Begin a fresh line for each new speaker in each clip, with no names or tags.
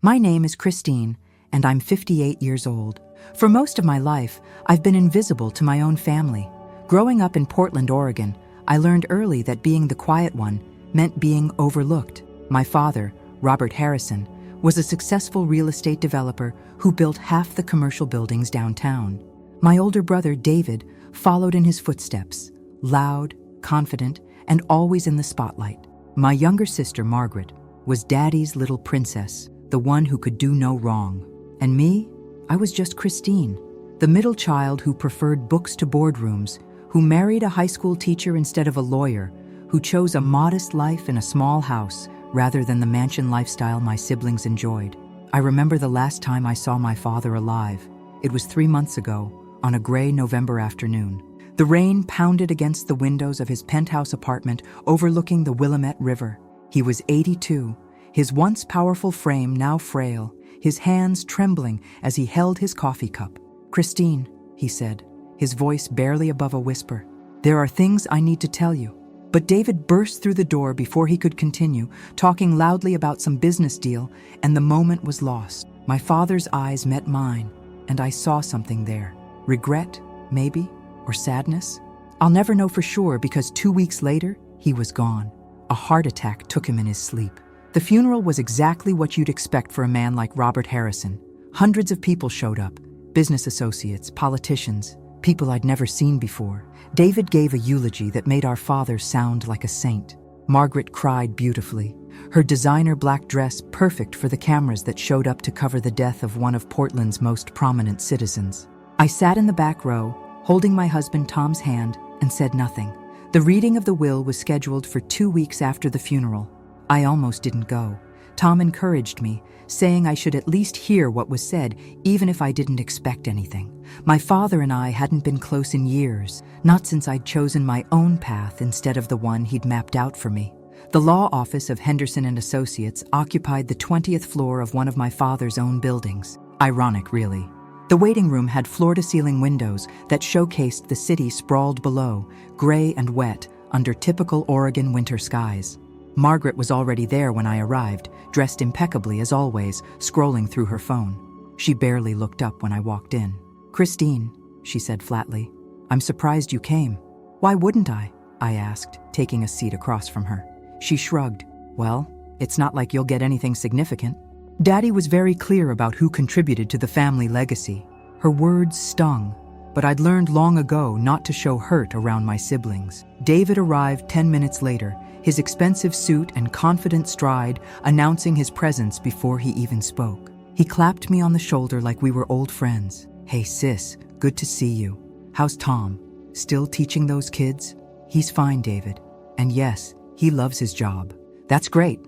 My name is Christine, and I'm 58 years old. For most of my life, I've been invisible to my own family. Growing up in Portland, Oregon, I learned early that being the quiet one meant being overlooked. My father, Robert Harrison, was a successful real estate developer who built half the commercial buildings downtown. My older brother, David, followed in his footsteps, loud, confident, and always in the spotlight. My younger sister, Margaret, was Daddy's little princess, the one who could do no wrong. And me? I was just Christine, the middle child who preferred books to boardrooms, who married a high school teacher instead of a lawyer, who chose a modest life in a small house rather than the mansion lifestyle my siblings enjoyed. I remember the last time I saw my father alive. It was 3 months ago, on a gray November afternoon. The rain pounded against the windows of his penthouse apartment overlooking the Willamette River. He was 82, his once powerful frame now frail, his hands trembling as he held his coffee cup. "Christine," he said, his voice barely above a whisper, "there are things I need to tell you." But David burst through the door before he could continue, talking loudly about some business deal, and the moment was lost. My father's eyes met mine, and I saw something there. Regret, maybe, or sadness? I'll never know for sure because 2 weeks later, he was gone. A heart attack took him in his sleep. The funeral was exactly what you'd expect for a man like Robert Harrison. Hundreds of people showed up, business associates, politicians, people I'd never seen before. David gave a eulogy that made our father sound like a saint. Margaret cried beautifully, her designer black dress perfect for the cameras that showed up to cover the death of one of Portland's most prominent citizens. I sat in the back row, holding my husband Tom's hand, and said nothing. The reading of the will was scheduled for 2 weeks after the funeral. I almost didn't go. Tom encouraged me, saying I should at least hear what was said, even if I didn't expect anything. My father and I hadn't been close in years, not since I'd chosen my own path instead of the one he'd mapped out for me. The law office of Henderson and Associates occupied the 20th floor of one of my father's own buildings. Ironic, really. The waiting room had floor-to-ceiling windows that showcased the city sprawled below, gray and wet, under typical Oregon winter skies. Margaret was already there when I arrived, dressed impeccably as always, scrolling through her phone. She barely looked up when I walked in. "Christine," she said flatly, "I'm surprised you came." "Why wouldn't I?" I asked, taking a seat across from her. She shrugged. "Well, it's not like you'll get anything significant." Daddy was very clear about who contributed to the family legacy. Her words stung, but I'd learned long ago not to show hurt around my siblings. David arrived 10 minutes later, his expensive suit and confident stride announcing his presence before he even spoke. He clapped me on the shoulder like we were old friends. "Hey sis, good to see you. How's Tom? Still teaching those kids?" "He's fine, David. And yes, he loves his job." That's great,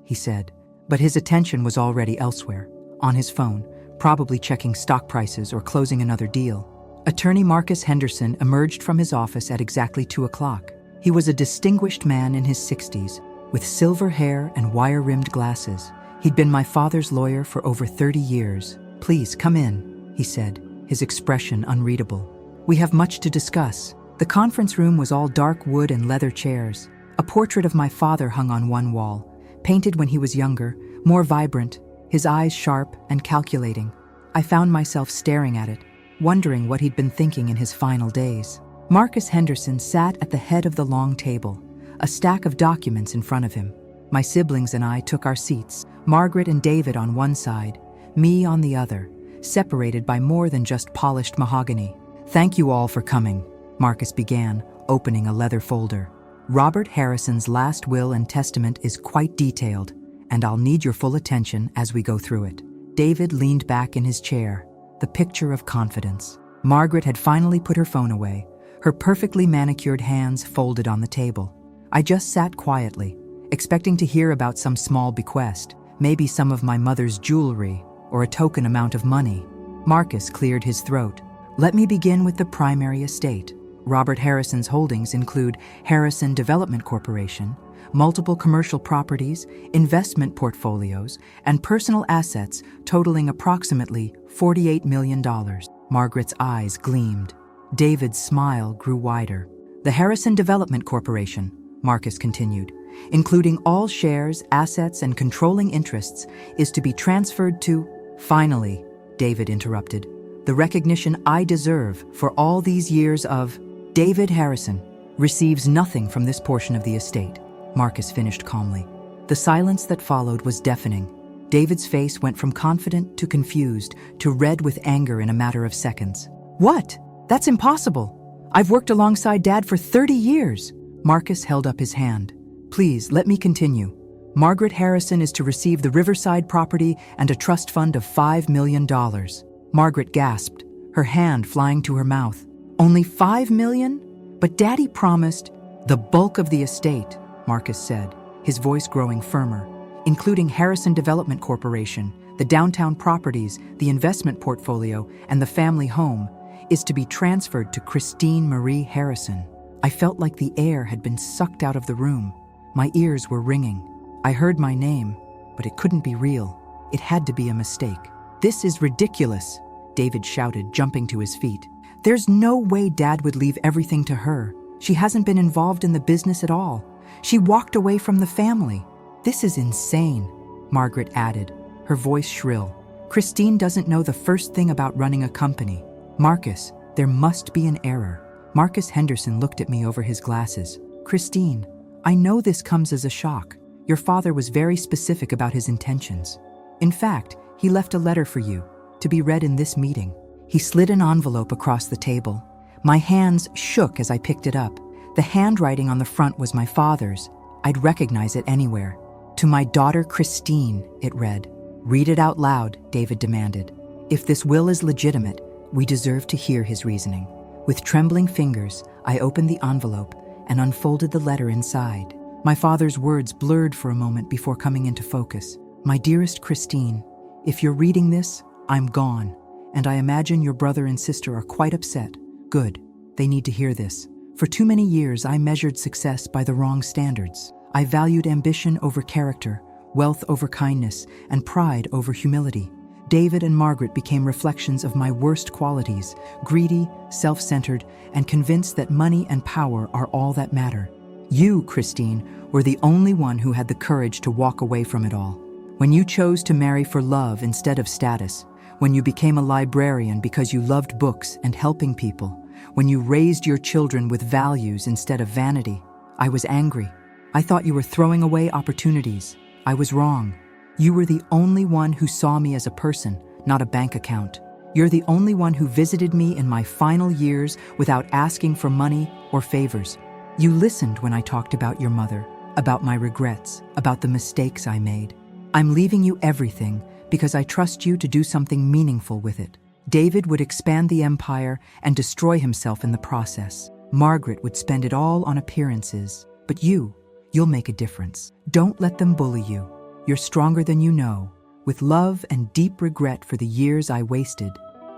he said. But his attention was already elsewhere, on his phone, probably checking stock prices or closing another deal. Attorney Marcus Henderson emerged from his office at exactly 2 o'clock. He was a distinguished man in his 60s, with silver hair and wire-rimmed glasses. He'd been my father's lawyer for over 30 years. "Please, come in," he said, his expression unreadable. "We have much to discuss." The conference room was all dark wood and leather chairs. A portrait of my father hung on one wall, painted when he was younger, more vibrant, his eyes sharp and calculating. I found myself staring at it, wondering what he'd been thinking in his final days. Marcus Henderson sat at the head of the long table, a stack of documents in front of him. My siblings and I took our seats, Margaret and David on one side, me on the other, separated by more than just polished mahogany. "Thank you all for coming," Marcus began, opening a leather folder. "Robert Harrison's last will and testament is quite detailed, and I'll need your full attention as we go through it." David leaned back in his chair, the picture of confidence. Margaret had finally put her phone away, her perfectly manicured hands folded on the table. I just sat quietly, expecting to hear about some small bequest, maybe some of my mother's jewelry, or a token amount of money. Marcus cleared his throat. "Let me begin with the primary estate. Robert Harrison's holdings include Harrison Development Corporation, multiple commercial properties, investment portfolios, and personal assets totaling approximately $48 million. Margaret's eyes gleamed. David's smile grew wider. "The Harrison Development Corporation. Marcus continued, including all shares, assets, and controlling interests, is to be transferred to... Finally, David interrupted, the recognition I deserve for all these years of... David Harrison receives nothing from this portion of the estate, Marcus finished calmly. The silence that followed was deafening. David's face went from confident to confused to red with anger in a matter of seconds. What? That's impossible. I've worked alongside Dad for 30 years. Marcus held up his hand. Please, let me continue. Margaret Harrison is to receive the Riverside property and a trust fund of $5 million. Margaret gasped, her hand flying to her mouth. Only $5 million? But Daddy promised... The bulk of the estate, Marcus said, his voice growing firmer, including Harrison Development Corporation, the downtown properties, the investment portfolio, and the family home, is to be transferred to Christine Marie Harrison. I felt like the air had been sucked out of the room. My ears were ringing. I heard my name, but it couldn't be real. It had to be a mistake. This is ridiculous, David shouted, jumping to his feet. There's no way Dad would leave everything to her. She hasn't been involved in the business at all. She walked away from the family. This is insane, Margaret added, her voice shrill. Christine doesn't know the first thing about running a company. Marcus, there must be an error. Marcus Henderson looked at me over his glasses. Christine, I know this comes as a shock. Your father was very specific about his intentions. In fact, he left a letter for you, to be read in this meeting. He slid an envelope across the table. My hands shook as I picked it up. The handwriting on the front was my father's. I'd recognize it anywhere. To my daughter Christine, it read. Read it out loud, David demanded. If this will is legitimate, we deserve to hear his reasoning. With trembling fingers, I opened the envelope and unfolded the letter inside. My father's words blurred for a moment before coming into focus. My dearest Christine, if you're reading this, I'm gone, and I imagine your brother and sister are quite upset. Good. They need to hear this. For too many years, I measured success by the wrong standards. I valued ambition over character, wealth over kindness, and pride over humility. David and Margaret became reflections of my worst qualities, greedy, self-centered, and convinced that money and power are all that matter. You, Christine, were the only one who had the courage to walk away from it all. When you chose to marry for love instead of status, when you became a librarian because you loved books and helping people, when you raised your children with values instead of vanity, I was angry. I thought you were throwing away opportunities. I was wrong. You were the only one who saw me as a person, not a bank account. You're the only one who visited me in my final years without asking for money or favors. You listened when I talked about your mother, about my regrets, about the mistakes I made. I'm leaving you everything because I trust you to do something meaningful with it. David would expand the empire and destroy himself in the process. Margaret would spend it all on appearances. But you'll make a difference. Don't let them bully you. You're stronger than you know. With love and deep regret for the years I wasted,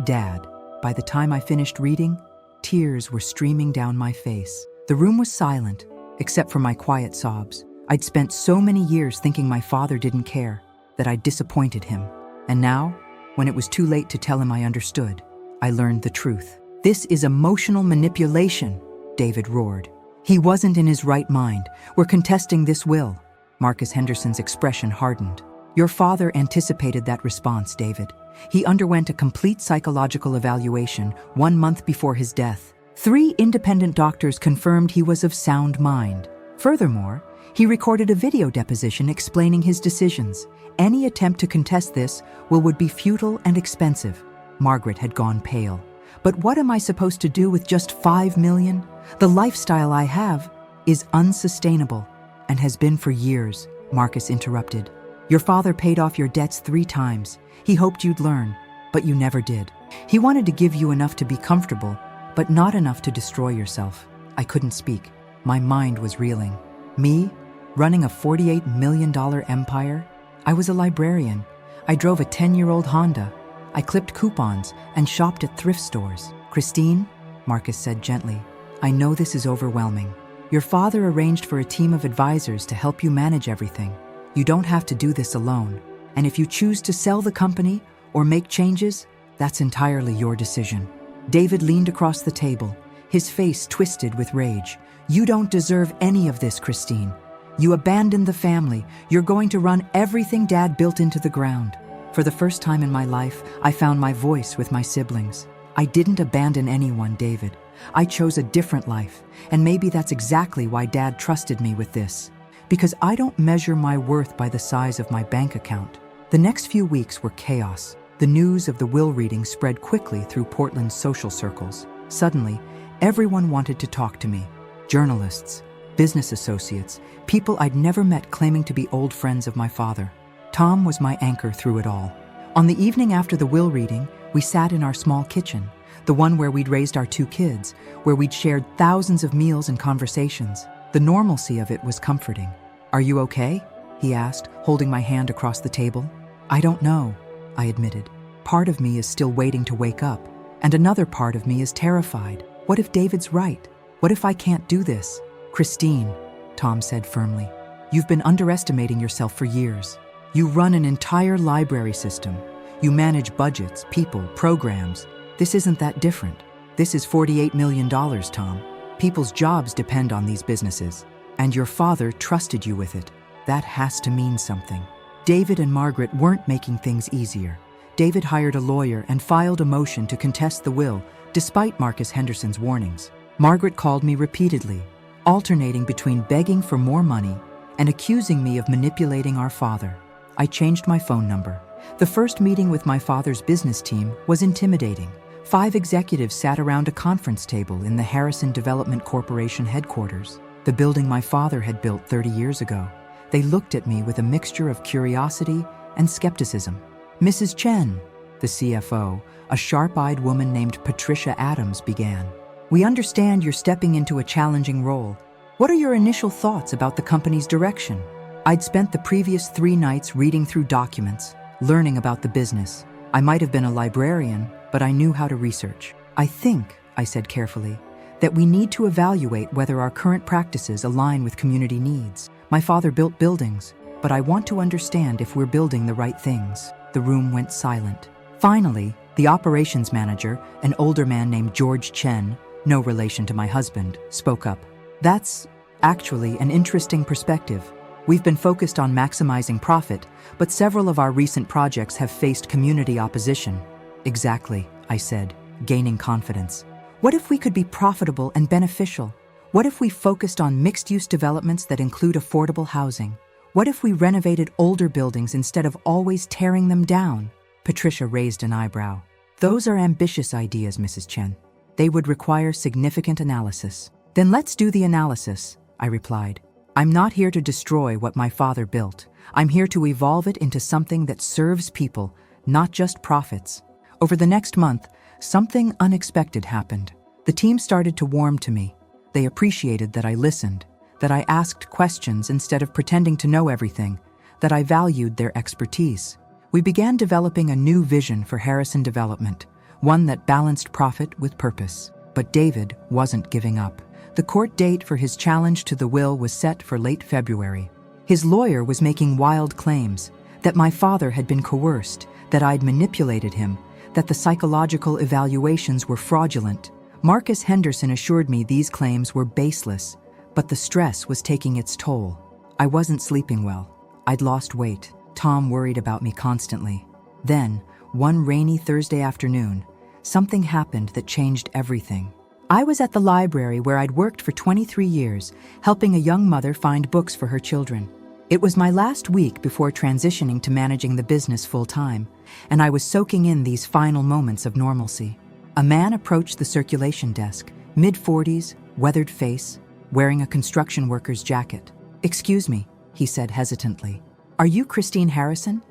Dad. By the time I finished reading, tears were streaming down my face. The room was silent, except for my quiet sobs. I'd spent so many years thinking my father didn't care, that I'd disappointed him. And now, when it was too late to tell him I understood, I learned the truth. This is emotional manipulation, David roared. He wasn't in his right mind. We're contesting this will. Marcus Henderson's expression hardened. Your father anticipated that response, David. He underwent a complete psychological evaluation 1 month before his death. 3 independent doctors confirmed he was of sound mind. Furthermore, he recorded a video deposition explaining his decisions. Any attempt to contest this would be futile and expensive. Margaret had gone pale. But what am I supposed to do with just $5 million? The lifestyle I have is unsustainable and has been for years, Marcus interrupted. Your father paid off your debts 3 times. He hoped you'd learn, but you never did. He wanted to give you enough to be comfortable, but not enough to destroy yourself. I couldn't speak. My mind was reeling. Me, running a $48 million empire? I was a librarian. I drove a 10-year-old Honda. I clipped coupons and shopped at thrift stores. Christine, Marcus said gently, I know this is overwhelming. Your father arranged for a team of advisors to help you manage everything. You don't have to do this alone. And if you choose to sell the company or make changes, that's entirely your decision. David leaned across the table, His face twisted with rage. "You don't deserve any of this, Christine. You abandoned the family. You're going to run everything Dad built into the ground." For the first time in my life, I found my voice with my siblings. I didn't abandon anyone, David. I chose a different life, and maybe that's exactly why Dad trusted me with this. Because I don't measure my worth by the size of my bank account. The next few weeks were chaos. The news of the will reading spread quickly through Portland's social circles. Suddenly, everyone wanted to talk to me. Journalists, business associates, people I'd never met claiming to be old friends of my father. Tom was my anchor through it all. On the evening after the will reading, we sat in our small kitchen, the one where we'd raised our 2 kids, where we'd shared thousands of meals and conversations. The normalcy of it was comforting. "Are you okay?" he asked, holding my hand across the table. "I don't know," I admitted. "Part of me is still waiting to wake up, and another part of me is terrified. What if David's right? What if I can't do this?" "Christine," Tom said firmly, "you've been underestimating yourself for years. You run an entire library system. You manage budgets, people, programs. This isn't that different. This is $48 million, Tom. People's jobs depend on these businesses. And your father trusted you with it. That has to mean something." David and Margaret weren't making things easier. David hired a lawyer and filed a motion to contest the will, despite Marcus Henderson's warnings. Margaret called me repeatedly, alternating between begging for more money and accusing me of manipulating our father. I changed my phone number. The first meeting with my father's business team was intimidating. 5 executives sat around a conference table in the Harrison Development Corporation headquarters, the building my father had built 30 years ago. They looked at me with a mixture of curiosity and skepticism. "Mrs. Chen," the CFO, a sharp-eyed woman named Patricia Adams, began, "we understand you're stepping into a challenging role. What are your initial thoughts about the company's direction?" I'd spent the previous 3 nights reading through documents, learning about the business. I might have been a librarian, but I knew how to research. "I think," I said carefully, "that we need to evaluate whether our current practices align with community needs. My father built buildings, but I want to understand if we're building the right things." The room went silent. Finally, the operations manager, an older man named George Chen, no relation to my husband, spoke up. "That's actually an interesting perspective. We've been focused on maximizing profit, but several of our recent projects have faced community opposition." "Exactly," I said, gaining confidence. "What if we could be profitable and beneficial? What if we focused on mixed-use developments that include affordable housing? What if we renovated older buildings instead of always tearing them down?" Patricia raised an eyebrow. "Those are ambitious ideas, Mrs. Chen. They would require significant analysis." "Then let's do the analysis," I replied. "I'm not here to destroy what my father built. I'm here to evolve it into something that serves people, not just profits." Over the next month, something unexpected happened. The team started to warm to me. They appreciated that I listened, that I asked questions instead of pretending to know everything, that I valued their expertise. We began developing a new vision for Harrison Development, one that balanced profit with purpose. But David wasn't giving up. The court date for his challenge to the will was set for late February. His lawyer was making wild claims that my father had been coerced, that I'd manipulated him, that the psychological evaluations were fraudulent. Marcus Henderson assured me these claims were baseless, but the stress was taking its toll. I wasn't sleeping well. I'd lost weight. Tom worried about me constantly. Then, one rainy Thursday afternoon, something happened that changed everything. I was at the library where I'd worked for 23 years, helping a young mother find books for her children. It was my last week before transitioning to managing the business full-time, and I was soaking in these final moments of normalcy. A man approached the circulation desk, mid-40s, weathered face, wearing a construction worker's jacket. "Excuse me," he said hesitantly. "Are you Christine Harrison?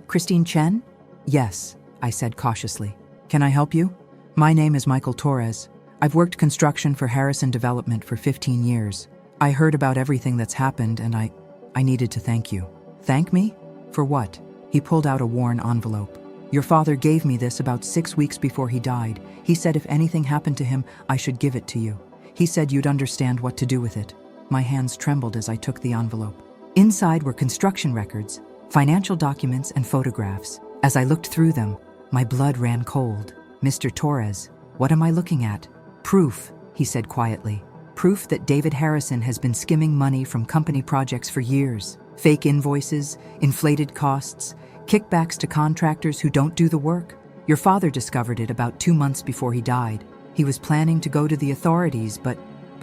Christine Chen?" "Yes," I said cautiously. "Can I help you?" "My name is Michael Torres. I've worked construction for Harrison Development for 15 years. I heard about everything that's happened and I needed to thank you." "Thank me? For what?" He pulled out a worn envelope. "Your father gave me this about 6 weeks before he died. He said if anything happened to him, I should give it to you. He said you'd understand what to do with it." My hands trembled as I took the envelope. Inside were construction records, financial documents, and photographs. As I looked through them, my blood ran cold. "Mr. Torres, what am I looking at?" "Proof," he said quietly. Proof that David Harrison has been skimming money from company projects for years. Fake invoices, inflated costs, kickbacks to contractors who don't do the work. Your father discovered it about 2 months before he died. He was planning to go to the authorities, but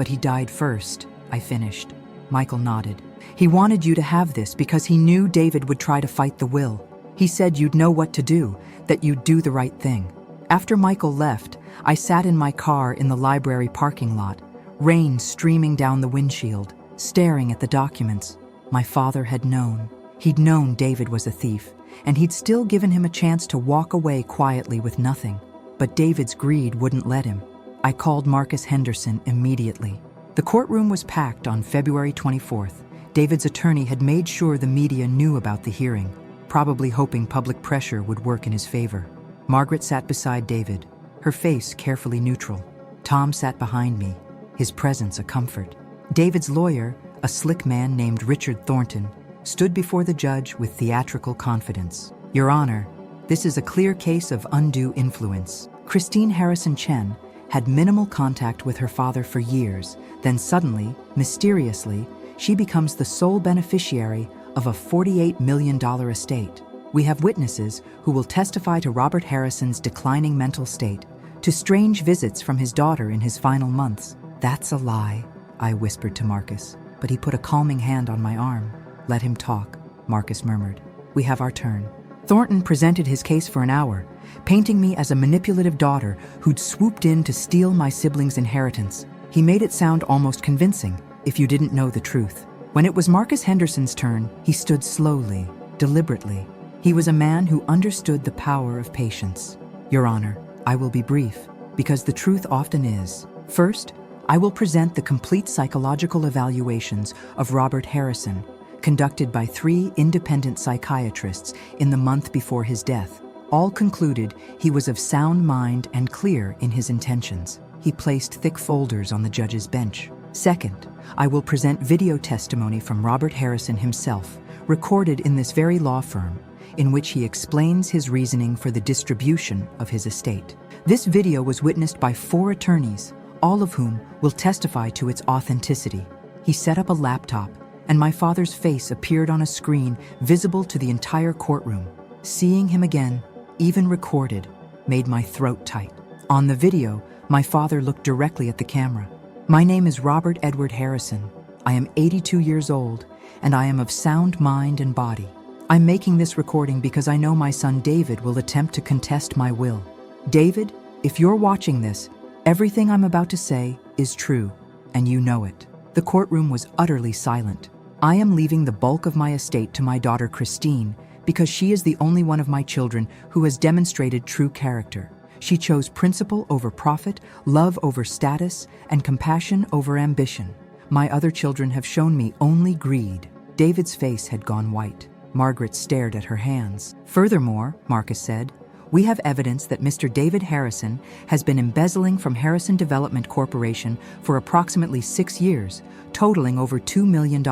he died first, I finished. Michael nodded. He wanted you to have this because he knew David would try to fight the will. He said you'd know what to do, that you'd do the right thing. After Michael left, I sat in my car in the library parking lot, rain streaming down the windshield, staring at the documents. My father had known. He'd known David was a thief, and he'd still given him a chance to walk away quietly with nothing. But David's greed wouldn't let him. I called Marcus Henderson immediately. The courtroom was packed on February 24th. David's attorney had made sure the media knew about the hearing, probably hoping public pressure would work in his favor. Margaret sat beside David, her face carefully neutral. Tom sat behind me, his presence a comfort. David's lawyer, a slick man named Richard Thornton, stood before the judge with theatrical confidence. Your Honor, this is a clear case of undue influence. Christine Harrison Chen had minimal contact with her father for years, then suddenly, mysteriously, she becomes the sole beneficiary of a $48 million estate. We have witnesses who will testify to Robert Harrison's declining mental state, to strange visits from his daughter in his final months. That's a lie, I whispered to Marcus, but he put a calming hand on my arm. Let him talk, Marcus murmured. We have our turn. Thornton presented his case for an hour, painting me as a manipulative daughter who'd swooped in to steal my siblings' inheritance. He made it sound almost convincing, if you didn't know the truth. When it was Marcus Henderson's turn, he stood slowly, deliberately. He was a man who understood the power of patience. Your Honor, I will be brief, because the truth often is. First, I will present the complete psychological evaluations of Robert Harrison, conducted by 3 independent psychiatrists in the month before his death. All concluded he was of sound mind and clear in his intentions. He placed thick folders on the judge's bench. Second, I will present video testimony from Robert Harrison himself, recorded in this very law firm, in which he explains his reasoning for the distribution of his estate. This video was witnessed by 4 attorneys, all of whom will testify to its authenticity. He set up a laptop, and my father's face appeared on a screen visible to the entire courtroom. Seeing him again, even recorded, made my throat tight. On the video, my father looked directly at the camera. My name is Robert Edward Harrison. I am 82 years old, and I am of sound mind and body. I'm making this recording because I know my son David will attempt to contest my will. David, if you're watching this, everything I'm about to say is true, and you know it. The courtroom was utterly silent. I am leaving the bulk of my estate to my daughter Christine because she is the only one of my children who has demonstrated true character. She chose principle over profit, love over status, and compassion over ambition. My other children have shown me only greed. David's face had gone white. Margaret stared at her hands. Furthermore, Marcus said, we have evidence that Mr. David Harrison has been embezzling from Harrison Development Corporation for approximately 6 years, totaling over $2 million.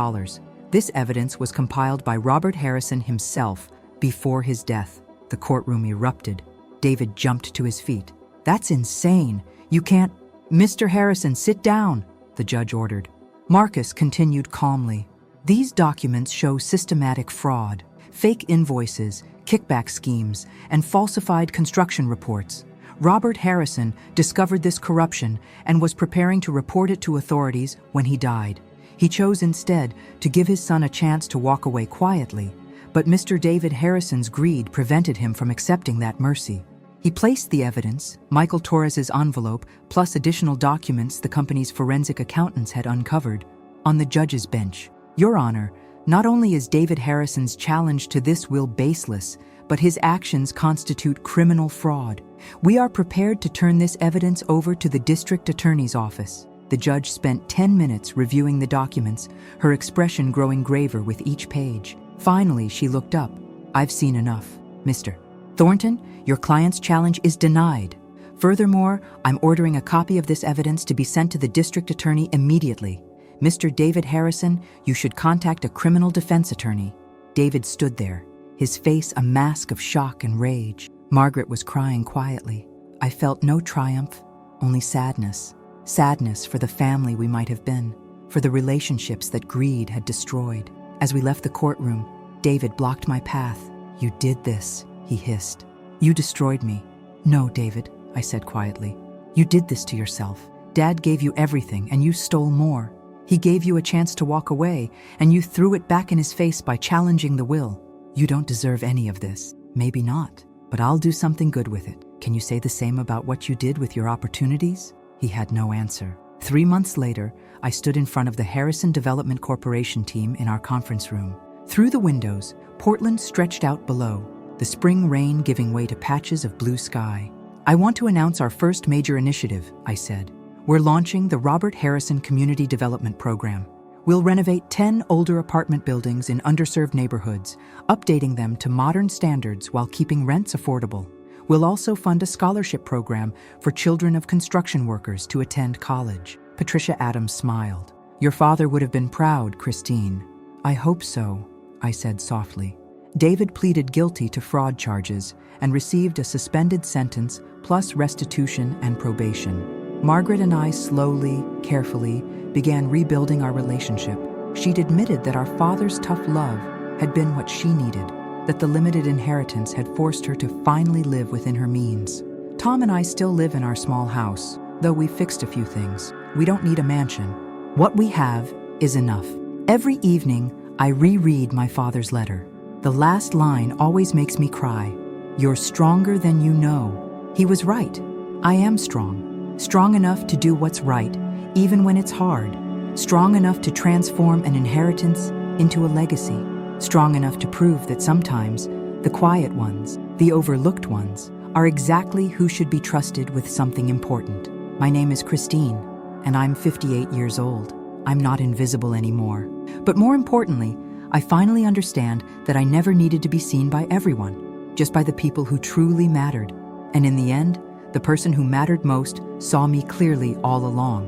This evidence was compiled by Robert Harrison himself before his death. The courtroom erupted. David jumped to his feet. That's insane. You can't... Mr. Harrison, sit down, the judge ordered. Marcus continued calmly. These documents show systematic fraud, fake invoices, kickback schemes, and falsified construction reports. Robert Harrison discovered this corruption and was preparing to report it to authorities when he died. He chose instead to give his son a chance to walk away quietly, but Mr. David Harrison's greed prevented him from accepting that mercy. He placed the evidence, Michael Torres's envelope, plus additional documents the company's forensic accountants had uncovered, on the judge's bench. Your Honor, not only is David Harrison's challenge to this will baseless, but his actions constitute criminal fraud. We are prepared to turn this evidence over to the district attorney's office. The judge spent 10 minutes reviewing the documents, her expression growing graver with each page. Finally, she looked up. I've seen enough, Mr. Thornton, your client's challenge is denied. Furthermore, I'm ordering a copy of this evidence to be sent to the district attorney immediately. Mr. David Harrison, you should contact a criminal defense attorney. David stood there, his face a mask of shock and rage. Margaret was crying quietly. I felt no triumph, only sadness. sadness for the family we might have been, for the relationships that greed had destroyed. As we left the courtroom, David blocked my path. "You did this," he hissed. "You destroyed me." "No, David," I said quietly. "You did this to yourself. Dad gave you everything, and you stole more. He gave you a chance to walk away, and you threw it back in his face by challenging the will. You don't deserve any of this." "Maybe not, but I'll do something good with it. Can you say the same about what you did with your opportunities?" He had no answer. 3 months later, I stood in front of the Harrison Development Corporation team in our conference room. Through the windows, Portland stretched out below, the spring rain giving way to patches of blue sky. "I want to announce our first major initiative," I said. "We're launching the Robert Harrison Community Development Program. We'll renovate 10 older apartment buildings in underserved neighborhoods, updating them to modern standards while keeping rents affordable. We'll also fund a scholarship program for children of construction workers to attend college." Patricia Adams smiled. "Your father would have been proud, Christine." "I hope so," I said softly. David pleaded guilty to fraud charges and received a suspended sentence plus restitution and probation. Margaret and I slowly, carefully, began rebuilding our relationship. She'd admitted that our father's tough love had been what she needed, that the limited inheritance had forced her to finally live within her means. Tom and I still live in our small house, though we've fixed a few things. We don't need a mansion. What we have is enough. Every evening, I reread my father's letter. The last line always makes me cry. "You're stronger than you know." He was right. I am strong. Strong enough to do what's right, even when it's hard. Strong enough to transform an inheritance into a legacy. Strong enough to prove that sometimes the quiet ones, the overlooked ones, are exactly who should be trusted with something important. My name is Christine, and I'm 58 years old. I'm not invisible anymore. But more importantly, I finally understand that I never needed to be seen by everyone, just by the people who truly mattered. And in the end, the person who mattered most saw me clearly all along.